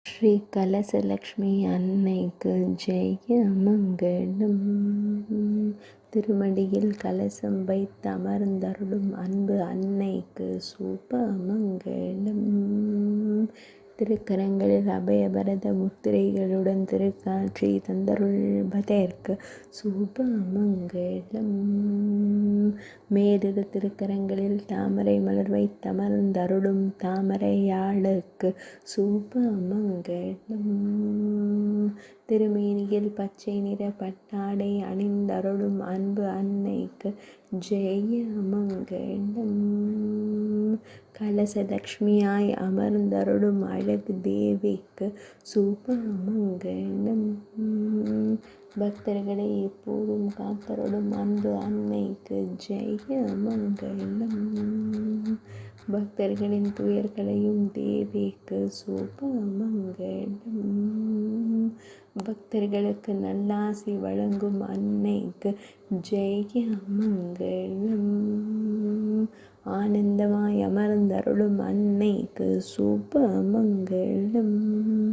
ஸ்ரீ கலசலக்ஷ்மி அன்னைக்கு ஜெய மங்களம். திருமடியில் கலசம் வைத்து அமர்ந்தருளும் அன்பு அன்னைக்கு சுப மங்களம். திருக்கரங்களில் அபயபரத முத்திரைகளுடன் திருக்காட்சி தந்தருள்வதற்கு சுப மங்களம். மேலிரு திருக்கரங்களில் தாமரை மலர் வைத்தமர்ந்தருளும் தாமரையாளுக்கு சுப மங்களம். திருமேனியில் பச்சை நிற பட்டாடை அணிந்தருளும் அன்பு அன்னைக்கு ஜெய மங்களம். கலசலக்ஷ்மியாய் அமர்ந்தருளும் அழகு தேவிக்கு சுப மங்களம். பக்தர்களை எப்போதும் காத்தருளும் அன்பு அன்னைக்கு ஜெய மங்களம். பக்தர்களின் துயர்களையும் தேவிக்கு சுப மங்களம். பக்தர்களுக்கு நல்லாசி வழங்கும் அன்னைக்கு ஜெய மங்களம். ஆனந்தமாய் அமர்ந்தருளும் அன்னைக்கு சுப மங்களம்.